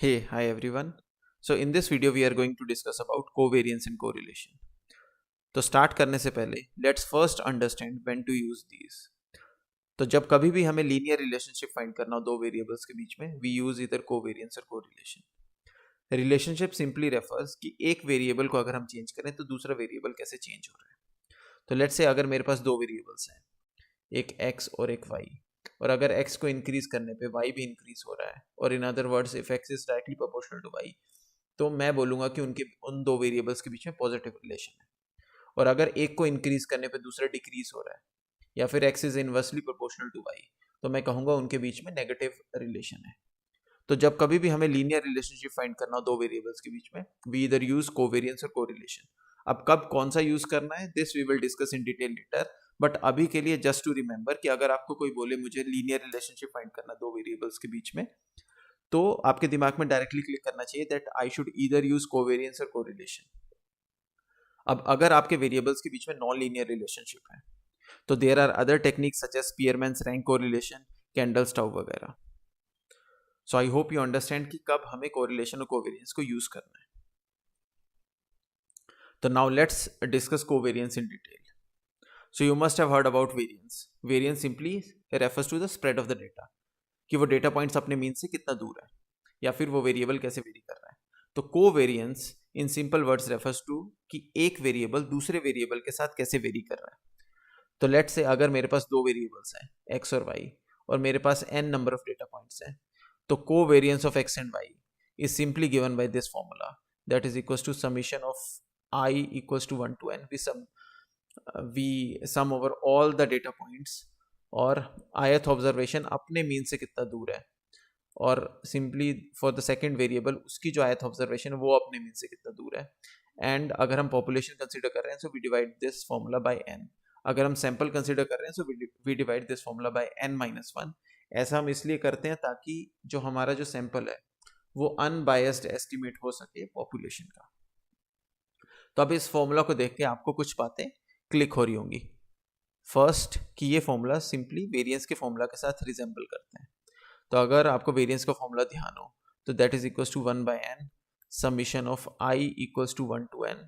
Hey, hi everyone. So in this video we are going to discuss about covariance and correlation. तो start करने से पहले let's first understand when to use these. तो जब कभी भी हमें लीनियर रिलेशनशिप फाइंड करना हो दो वेरिएबल्स के बीच में, वी यूज इधर कोवेरियंस और कोरिलेशन. रिलेशनशिप सिंपली रेफर्स कि एक वेरिएबल को अगर हम चेंज करें तो दूसरा वेरिएबल कैसे चेंज हो रहा है. तो लेट्स से अगर मेरे पास दो वेरिएबल्स हैं, एक x और एक y, और अगर x को इंक्रीज करने पे y भी इंक्रीज हो रहा है, और in other words if x is directly proportional to y, तो मैं बोलूंगा कि उनके उन दो वेरिएबल्स के बीच में पॉजिटिव रिलेशन है. और अगर एक को इंक्रीज करने पे दूसरा डिक्रीज हो रहा है, या फिर x is inversely proportional to y, तो मैं कहूंगा उनके बीच में नेगेटिव रिलेशन है. तो जब कभी भी हमें लीनियर रिलेशनशिप फाइंड करना हो दो वेरिएबल्स के बीच में, वी इधर यूज कोवेरियंस और कोरिलेशन. अब कब कौन सा यूज करना है, this we will discuss in detail later. But अभी के लिए जस्ट टू रिमेंबर कि अगर आपको कोई बोले मुझे लीनियर रिलेशनशिप फाइंड करना दो वेरिएबल्स के बीच में, तो आपके दिमाग में डायरेक्टली क्लिक करना चाहिए that I should either use covariance और कोरिलेशन. अब अगर आपके वेरिएबल्स के बीच में नॉन लीनियर रिलेशनशिप है, तो there are other techniques such as Spearman's rank correlation, Kendall tau वगैरह. So I hope you understand कि कब हमें कोरिलेशन और कोवेरियंस को यूज करना है. तो now let's discuss covariance in detail. So you must have heard about variance. Variance simply refers to the spread of the data. कि वो डेटा पॉइंट्स अपने मीन से कितना दूर है, या फिर वो वेरिएबल कैसे वेरी कर रहा है. तो covariance in simple words refers to कि एक वेरिएबल दूसरे वेरिएबल के साथ कैसे वेरी कर रहा है. तो लेट्स से अगर मेरे पास दो वेरिएबल्स हैं x और y, और मेरे पास n number of data points हैं, तो covariance of x and y is simply given by this formula, that is equals to summation of I equals to 1 to n. we sum over all the data points, और ith observation अपने mean से कितना दूर है, और simply for the second variable उसकी जो ith observation है वो अपने मीन से कितना दूर है. एंड अगर हम पॉपुलेशन कंसीडर कर रहे हैं, so we divide this formula by n. अगर हम सैंपल कंसीडर कर रहे हैं, so we divide this formula by n-1. ऐसा हम इसलिए करते हैं ताकि जो हमारा जो सैंपल है वो अनबायस्ड एस्टिमेट हो सके पॉपुलेशन का. तो अब इस फॉर्मूला को देख के आपको कुछ बातें क्लिक हो रही होंगी. फर्स्ट कि ये फॉर्मूला सिंपली वेरिएंस के फॉर्मूला के साथ रिजेंबल करते हैं. तो अगर आपको वेरिएंस का फॉर्मूला ध्यान हो, तो that is equals to 1 by n summation of i equals to 1 to n,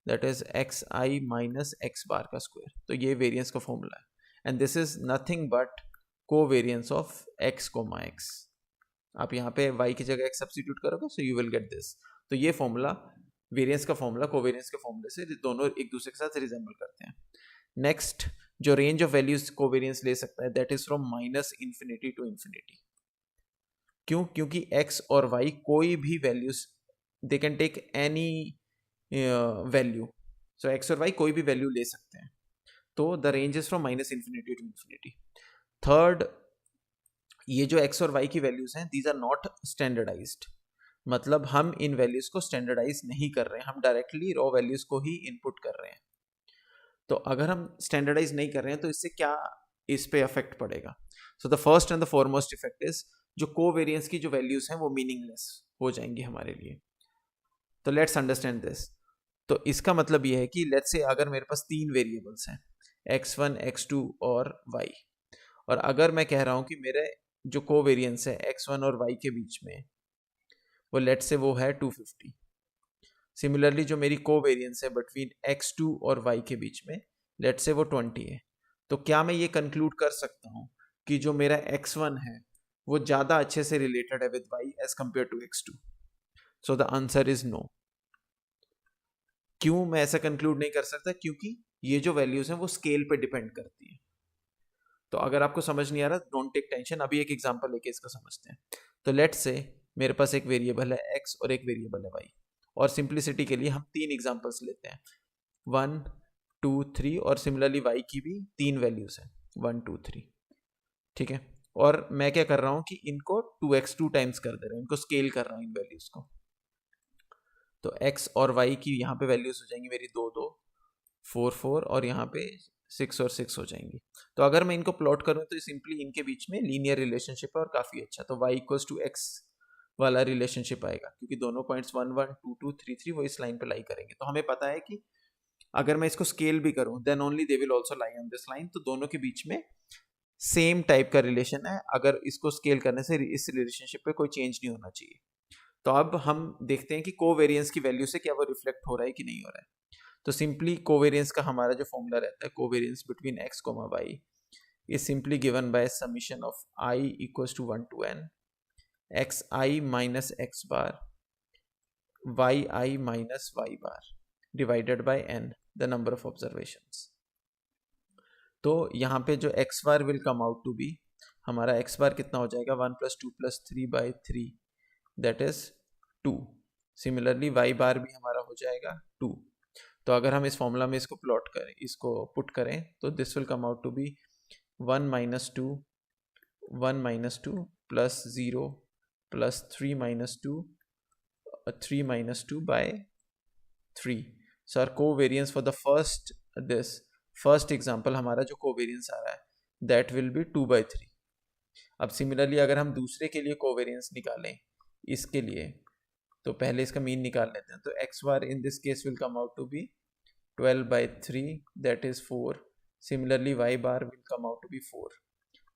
that is x i minus x bar का स्क्वायर. तो ये वेरिएंस का फॉर्मूला है, and this is nothing but covariance of x, x. आप यहाँ पे y की जगह x सब्स्टिट्यूट करोगे, so you will get this. तो ये फॉर्मूला वेरिएंस का फॉर्मूला कोवेरिएंस के फॉर्मूले से दोनों एक दूसरे के साथ रिजेंबल करते हैं. नेक्स्ट, जो रेंज ऑफ वैल्यूज कोवेरिएंस ले सकता है, that is from minus infinity to infinity. क्यों? क्योंकि x और y कोई भी values, they can take any value. So x और y कोई भी वैल्यू ले सकते हैं. तो the range is from minus infinity to infinity. Third, ये जो x और y की वैल्यूज हैं, दीज आर नॉट स्टैंडर्डाइज्ड. मतलब हम इन वैल्यूज को स्टैंडर्डाइज नहीं कर रहे हैं, हम डायरेक्टली रॉ वैल्यूज को ही इनपुट कर रहे हैं. तो अगर हम स्टैंडर्डाइज नहीं कर रहे हैं, तो इससे क्या इस पे इफेक्ट पड़ेगा. So the first and the foremost effect is, जो कोवेरिएंस की जो वैल्यूज हैं वो मीनिंगलेस हो जाएंगी हमारे लिए. तो लेट्स अंडरस्टैंड दिस. तो इसका मतलब ये है कि लेट्स से अगर मेरे पास तीन वेरिएबल्स हैं, x1, x2 और y, और अगर मैं कह रहा हूं कि मेरे जो कोवेरिएंस है x1 और y के बीच में, वो लेट्स से वो है 250. सिमिलरली जो मेरी कोवेरिएंस है बिटवीन x2 और y के बीच में, लेट्स से वो 20 है. तो क्या मैं ये कंक्लूड कर सकता हूँ कि जो मेरा x1 है वो ज़्यादा अच्छे से रिलेटेड है with y as compare to x2? So the answer is no. क्यों मैं ऐसा कंक्लूड नहीं कर सकता? क्योंकि ये जो वैल्यूज हैं वो स्केल पे डिपेंड करती है. तो अगर आपको समझ नहीं आ रहा, डोंट टेक टेंशन, अभी एक एग्जांपल लेके इसका समझते हैं. तो लेट्स से मेरे पास एक वेरिएबल है x और एक वेरिएबल है y, और सिंप्लिसिटी के लिए हम तीन एग्जांपल्स लेते हैं, 1, 2, 3, और सिमिलरली y की भी तीन वैल्यूज हैं, 1, 2, 3. ठीक है. और मैं क्या कर रहा हूं कि इनको 2x2 टाइम्स कर दे रहा हूं, इनको स्केल कर रहा हूं इन वैल्यूज को. तो x और y की यहाँ पे वैल्यूज हो जाएंगी मेरी 2, 2, 4, 4, और यहाँ पे 6 और 6 हो जाएंगी. तो अगर मैं इनको प्लॉट करूँ, तो सिंपली इनके बीच में लीनियर रिलेशनशिप है और काफ़ी अच्छा. तो y इक्वल्स टू x वाला रिलेशनशिप आएगा, क्योंकि दोनों पॉइंट्स 1, 1, 2, 2, 3, 3 वो इस लाइन पे लाई करेंगे. तो हमें पता है कि अगर मैं इसको स्केल भी करूँ, then only they will also lie on this line. तो दोनों के बीच में सेम टाइप का रिलेशन है. अगर इसको स्केल करने से इस रिलेशनशिप पे कोई चेंज नहीं होना चाहिए. तो अब हम देखते हैं कि कोवेरियंस की वैल्यू से क्या वो रिफ्लेक्ट हो रहा है कि नहीं हो रहा है। तो सिंपली कोवेरियंस का हमारा जो फॉर्मूला रहता है, covariance between x, y is simply given by summation of I equals to 1 to n xi minus x bar yi minus y bar divided by n, the number of observations. तो यहाँ पे जो x bar will come out to be, हमारा x bar कितना हो जाएगा 1 + 2 + 3/3, that is 2. Similarly y bar भी हमारा हो जाएगा 2. तो अगर हम इस फॉर्मूला में इसको प्लॉट करें, इसको पुट करें, तो this will come out to be 1 - 2 plus 0 plus 3 - 2 3 - 2 by 3. So our covariance for the first example हमारा जो covariance आ रहा है that will be 2/3. अब सिमिलरली अगर हम दूसरे के लिए covariance निकालें इसके लिए, तो पहले इसका मीन निकाल लेते हैं. तो x bar in this case will come out to be 12/3, that is 4. Similarly y bar will come out to be 4.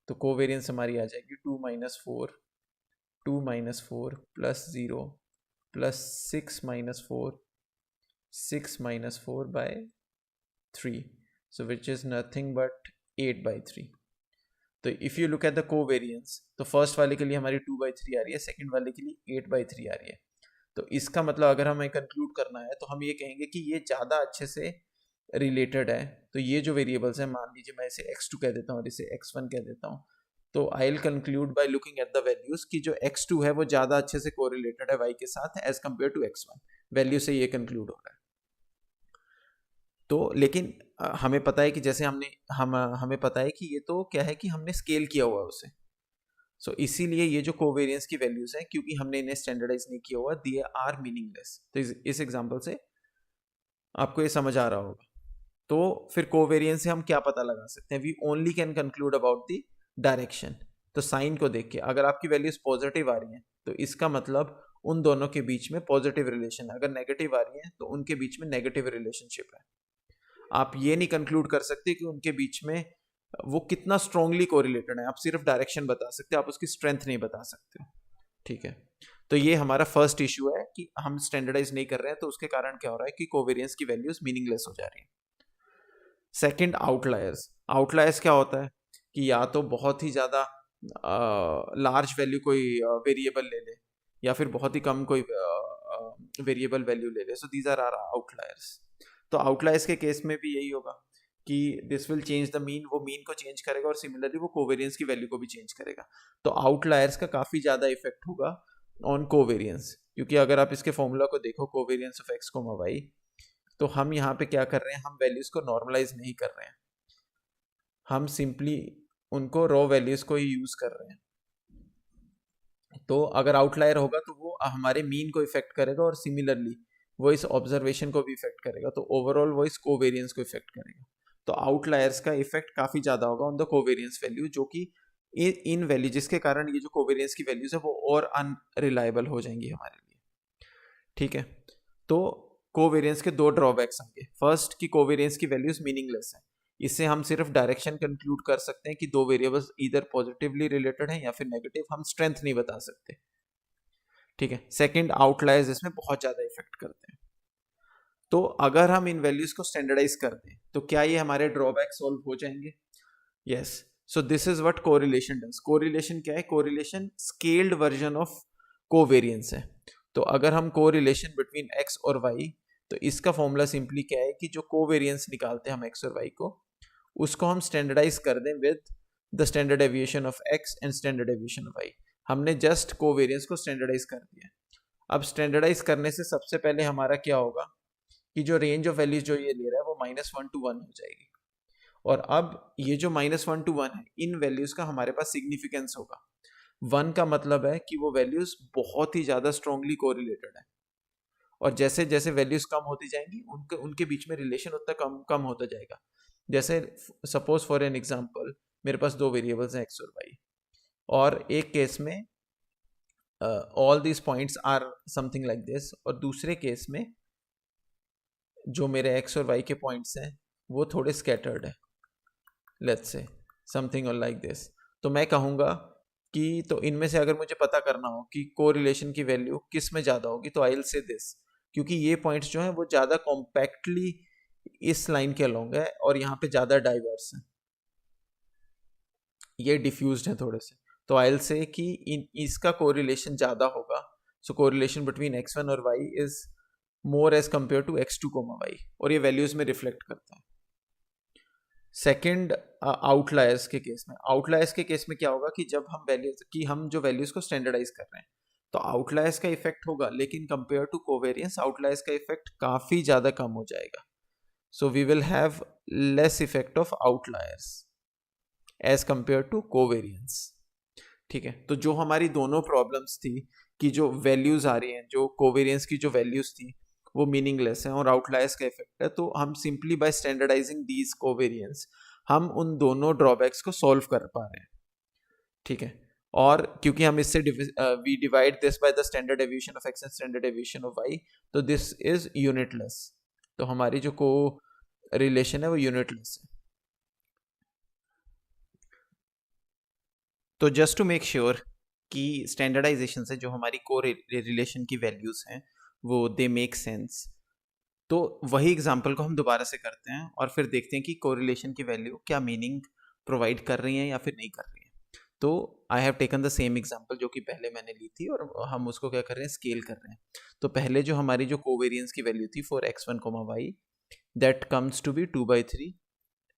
तो कोवेरियंस हमारी आ जाएगी 2 - 4 plus 0 plus 6 - 4 by 3, so which is nothing but 8/3. तो if you look at the covariance, तो first वाले के लिए हमारी 2/3 आ रही है, सेकंड वाले के लिए 8/3 आ रही है. तो इसका मतलब अगर हमें कंक्लूड करना है तो हम ये कहेंगे कि ये ज़्यादा अच्छे से रिलेटेड है. तो ये जो वेरिएबल्स हैं, मान लीजिए मैं इसे x2 कह देता हूँ और इसे x1 कह देता हूँ, तो I will conclude by looking at the values कि जो x2 है वो ज़्यादा अच्छे से कोरिलेटेड है y के साथ as compare to x1. Value से ये कंक्लूड हो रहा है. तो लेकिन हमें पता है कि जैसे हमें पता है कि ये तो क्या है कि हमने स्केल किया हुआ है उसे. सो इसीलिए ये जो कोवेरियंस की वैल्यूज हैं, क्योंकि हमने इन्हें स्टैंडर्डाइज नहीं किया हुआ, दे आर मीनिंगलेस. तो इस एग्जांपल से आपको ये समझ आ रहा होगा. तो फिर कोवेरियंस से हम क्या पता लगा सकते हैं? We only can conclude about the direction. तो साइन को देख के अगर आपकी वैल्यूज पॉजिटिव आ रही हैं तो इसका मतलब उन दोनों के बीच में पॉजिटिव रिलेशन है. अगर नेगेटिव आ रही है तो उनके बीच में नेगेटिव रिलेशनशिप है. आप ये नहीं कंक्लूड कर सकते कि उनके बीच में वो कितना स्ट्रांगली कोरिलेटेड है. आप सिर्फ डायरेक्शन बता सकते हो, आप उसकी स्ट्रेंथ नहीं बता सकते हो. ठीक है, तो ये हमारा फर्स्ट इशू है कि हम स्टैंडर्डाइज नहीं कर रहे हैं, तो उसके कारण क्या हो रहा है कि कोवेरियंस की वैल्यूज मीनिंगलेस हो जा रही है. Second, outliers. आउटलायर्स क्या होता है कि या तो बहुत ही ज़्यादा लार्ज वैल्यू कोई वेरिएबल ले ले, या फिर बहुत ही कम कोई वेरिएबल वैल्यू ले ले. So these are are outliers. तो आउटलायर्स के केस में भी यही होगा कि this will change the mean, वो मीन को चेंज करेगा और सिमिलरली वो कोवेरियंस की वैल्यू को भी चेंज करेगा. तो आउटलायर्स का काफ़ी ज़्यादा इफेक्ट होगा ऑन कोवेरियंस, क्योंकि अगर आप इसके फॉर्मूला को देखो, कोवेरियंस ऑफ x, y, तो हम यहाँ पे क्या कर रहे हैं, हम वैल्यूज को नॉर्मलाइज नहीं कर रहे हैं, हम सिंपली उनको रॉ वैल्यूज को ही यूज कर रहे हैं. तो अगर आउटलायर होगा तो वो हमारे मीन को इफेक्ट करेगा और सिमिलरली वो इस ऑब्जर्वेशन को भी इफेक्ट करेगा. तो ओवरऑल वो इस कोवेरियंस को इफेक्ट करेगा. तो आउटलायर्स का इफेक्ट काफ़ी ज़्यादा होगा ऑन द कोवेरियंस वैल्यू, जो कि इन वैल्यू, जिसके कारण ये जो कोवेरियंस की वैल्यूज है वो और अनरिलायबल हो जाएंगी हमारे लिए. ठीक है, तो कोवेरियंस के दो ड्रॉबैक्स होंगे. फर्स्ट कि कोवेरियंस की वैल्यूज मीनिंगलेस है. इससे हम सिर्फ डायरेक्शन कंक्लूड कर सकते हैं कि दो वेरिएबल्स इधर पॉजिटिवली रिलेटेड हैं या फिर नेगेटिव, हम स्ट्रेंथ नहीं बता सकते. ठीक है. सेकंड, आउटलायर्स इसमें बहुत ज़्यादा इफेक्ट करते हैं. तो अगर हम इन वैल्यूज को स्टैंडर्डाइज कर दें तो क्या ये हमारे ड्रॉबैक सॉल्व हो जाएंगे? Yes. So this is what correlation does. Correlation क्या है? Correlation scaled version of covariance है. तो अगर हम कोरिलेशन बिटवीन x और y, तो इसका फॉर्मूला सिंपली क्या है कि जो कोवेरियंस निकालते हैं हम x और y को, उसको हम स्टैंडर्डाइज कर दें with the standard deviation of x and standard deviation of y. हमने जस्ट कोवेरियंस को स्टैंडर्डाइज कर दिया. अब स्टैंडर्डाइज करने से सबसे पहले हमारा क्या होगा कि जो रेंज ऑफ वैल्यूज जो ये ले रहा है वो -1 to 1 हो जाएगी. और अब ये जो -1 to 1 है, इन वैल्यूज का हमारे पास सिग्निफिकेंस होगा. 1 का मतलब है कि वो वैल्यूज बहुत ही ज़्यादा स्ट्रांगली कोरिलेटेड है, और जैसे जैसे वैल्यूज कम होती जाएंगी उनके बीच में रिलेशन उतना कम होता जाएगा. जैसे सपोज फॉर एन एग्जांपल, मेरे पास दो वेरिएबल्स हैं x और y, और एक केस में all this points are something like this, और दूसरे केस में जो मेरे x और y के पॉइंट्स हैं वो थोड़े स्कैटर्ड है, let's say something like this. तो मैं कहूँगा कि तो इनमें से अगर मुझे पता करना हो कि कोरिलेशन की वैल्यू किस में ज़्यादा होगी, तो आई विल से दिस, क्योंकि ये पॉइंट्स जो हैं वो ज़्यादा कॉम्पैक्टली इस लाइन के अलोंग है और यहाँ पे ज़्यादा डाइवर्स है, ये डिफ्यूज्ड है थोड़े से। तो आई विल से कि इसका कोरिलेशन ज़्यादा होगा। सो कोरिलेशन बिटवीन x1 और y is more as compare to x2 comma y, और ये वैल्यूज में रिफ्लेक्ट करता है। सेकेंड, आउटलायर्स के केस में, आउटलायर्स के केस में क्या होगा कि जब हम वैल्यूज की हम जो वैल्यूज को स्टैंडर्डाइज कर रहे हैं, तो आउटलायर्स का इफेक्ट होगा, लेकिन कंपेयर टू कोवेरियंस आउटलायर्स का इफेक्ट काफी ज्यादा कम हो जाएगा। So we will have less effect of outliers as compare to covariance. ठीक है, तो जो हमारी दोनों प्रॉब्लम्स थी कि जो वैल्यूज आ रही हैं, जो कोवेरियंस की जो वैल्यूज थी वो मीनिंगलेस हैं और आउटलायर्स का इफेक्ट है, तो हम simply by standardizing these covariance हम उन दोनों ड्रॉबैक्स को सॉल्व कर पा रहे हैं। ठीक है, और क्योंकि हम इससे we divide this by the standard deviation of X and standard deviation of Y, तो दिस इज यूनिटलेस। तो हमारी जो को रिलेशन है वो यूनिटलेस है। तो जस्ट टू मेक श्योर कि स्टैंडर्डाइजेशन से जो हमारी को रिलेशन की वैल्यूज हैं वो दे मेक सेंस, तो वही एग्जांपल को हम दोबारा से करते हैं और फिर देखते हैं कि कोरिलेशन की वैल्यू क्या मीनिंग प्रोवाइड कर रही हैं या फिर नहीं कर रही हैं। तो I have taken the same example जो कि पहले मैंने ली थी, और हम उसको क्या कर रहे हैं, स्केल कर रहे हैं। तो पहले जो हमारी जो कोवेरियंस की वैल्यू थी for x1 y, that comes to be 2/3,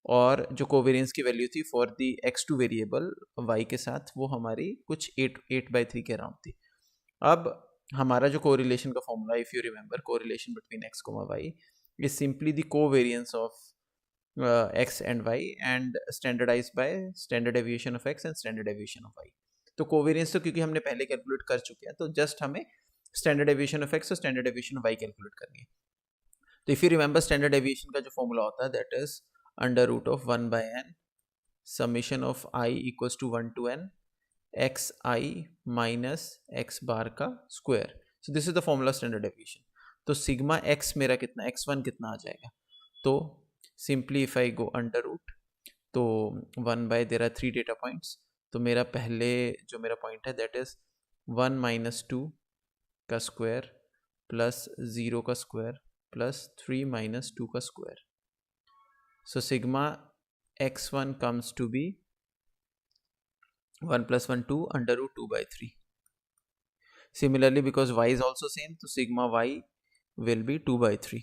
और जो कोवेरियंस की वैल्यू थी for the x2 variable y के साथ वो हमारी कुछ 8/3 के अराउंड थी। अब हमारा जो कोरिलेशन का formula, if you remember, correlation between x, y is simply the covariance of x and y and standardized by standard deviation of x and standard deviation of y। तो कोवेरियंस तो क्योंकि हमने पहले कैलकुलेट कर चुके हैं, तो जस्ट हमें स्टैंडर्ड डेविएशन ऑफ x और standard deviation of y calculate करनी है। तो if you remember, standard deviation का जो फॉर्मूला होता है that is under root of 1/n summation of i equals to 1 to n x i minus x bar का square. So this is the formula standard deviation. तो sigma x मेरा कितना, x1 कितना आ जाएगा, तो simply if I go under root, तो 1/, there are 3 data points, तो मेरा पहले जो मेरा पॉइंट है दैट इज 1 - 2 का स्क्वायर प्लस 0 का स्क्वायर प्लस 3 - 2 का square. So sigma x1 comes to be 1 + 1 2 under root 2/3. Similarly, because y is also same, so sigma y will be 2/3.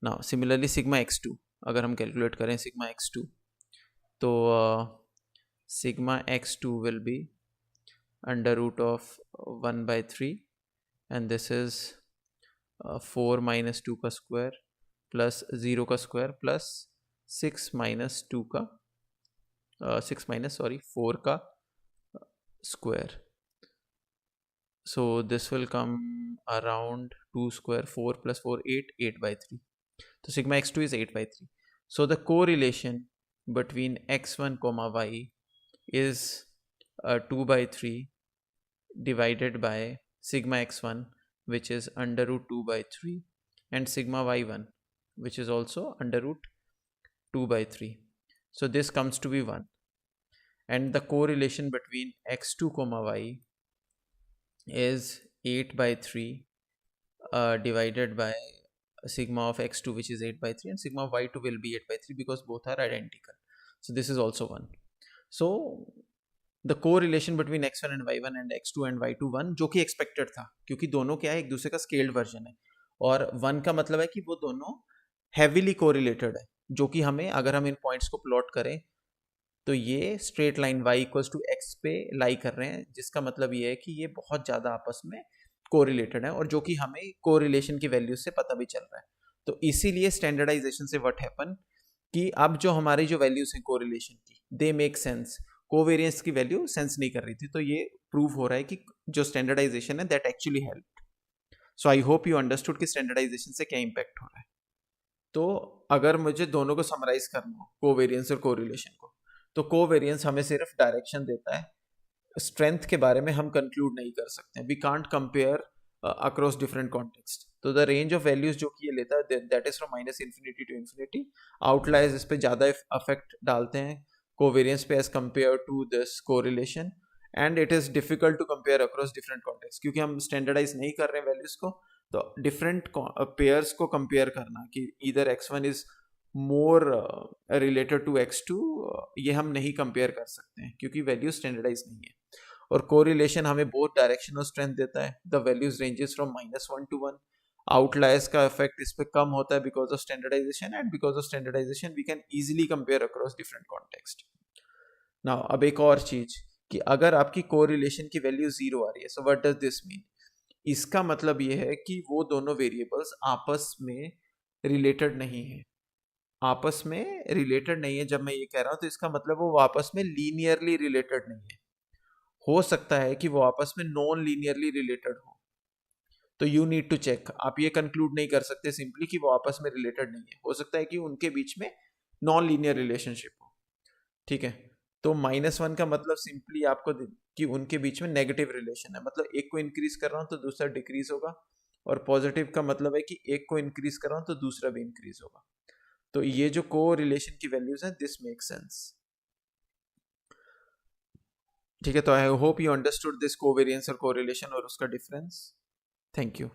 Now similarly sigma x2, अगर हम calculate करें sigma x2, तो sigma x2 will be under root of 1/3, and this is 4 - 2 का square plus 0 का square plus 6 - 2 का 4 का square. So this will come around 2 square, 4 + 4 8/3. So sigma x2 is 8/3. So the correlation between x1 y is 2/3 divided by sigma x1, which is under root 2/3, and sigma y1, which is also under root 2/3. So this comes to be 1. And the correlation between x2 y is 8/3 divided by sigma of x2, which is 8/3, and sigma of y2 will be 8/3 because both are identical. So this is also 1. So the correlation between x1 and y1 and x2 and y2 1, जो कि expected था, क्योंकि दोनों क्या है, एक दूसरे का scaled version है, और 1 का मतलब है कि वो दोनों heavily correlated है, जो कि हमें अगर हम इन पॉइंट्स को प्लॉट करें तो ये स्ट्रेट लाइन y = x पे लाई कर रहे हैं, जिसका मतलब ये है कि ये बहुत ज़्यादा आपस में कोरिलेटेड है, और जो कि हमें कोरिलेशन की वैल्यू से पता भी चल रहा है। तो इसीलिए स्टैंडर्डाइजेशन से व्हाट हैपन कि अब जो हमारी जो वैल्यूज हैं कोरिलेशन की, दे मेक सेंस, कोवेरियंस की वैल्यू सेंस नहीं कर रही थी, तो ये प्रूव हो रहा है कि जो स्टैंडर्डाइजेशन है that actually help. So I hope you understood कि स्टैंडर्डाइजेशन से क्या इंपैक्ट हो रहा है। तो अगर मुझे दोनों को समराइज करना हो, कोवेरियंस और कोरिलेशन को, तो कोवेरियंस हमें सिर्फ डायरेक्शन देता है, स्ट्रेंथ के बारे में हम कंक्लूड नहीं कर सकते। We can't compare across different context. तो द रेंज ऑफ वैल्यूज जो कि ये लेता है that is from -∞ to ∞। Outliers इस पे ज़्यादा अफेक्ट डालते हैं कोवेरियंस पे as compare to this correlation, and it is difficult to compare across different context, क्योंकि हम स्टैंडर्डाइज नहीं कर रहे हैं वैल्यूज को, तो डिफरेंट पेयर्स को कंपेयर करना कि इधर x1 is more related to x2, ये हम नहीं कंपेयर कर सकते हैं क्योंकि वैल्यू स्टैंडर्डाइज नहीं है। और कोरिलेशन हमें बहुत डायरेक्शनल स्ट्रेंथ देता है, the values ranges from -1 to 1। Outliers का इफेक्ट इस पे कम होता है because of standardization, and because of standardization we can easily compare across different context. Now अब एक और चीज कि अगर आपकी कोरिलेशन की वैल्यू 0 आ रही है, so what does this mean? इसका मतलब ये है कि वो दोनों वेरिएबल्स आपस में रिलेटेड नहीं है। आपस में रिलेटेड नहीं है जब मैं ये कह रहा हूं, तो इसका मतलब वो आपस में लीनियरली रिलेटेड नहीं है। हो सकता है कि वो आपस में नॉन लीनियरली रिलेटेड हो, तो यू नीड टू चेक। आप ये कंक्लूड नहीं कर सकते सिंपली कि वो आपस में रिलेटेड नहीं है, हो सकता है कि उनके बीच में नॉन लीनियर रिलेशनशिप हो। ठीक है, तो -1 का मतलब सिंपली आपको कि उनके बीच में नेगेटिव रिलेशन है, मतलब एक को इंक्रीज कर रहा हूं तो दूसरा डिक्रीज होगा, और पॉजिटिव का मतलब है कि एक को इंक्रीज कर रहा हूं तो दूसरा भी इंक्रीज होगा। तो ये जो को रिलेशन की वैल्यूज हैं, दिस मेक सेंस। ठीक है, तो आई hope you understood this covariance और कोरिलेशन और उसका डिफरेंस। Thank you.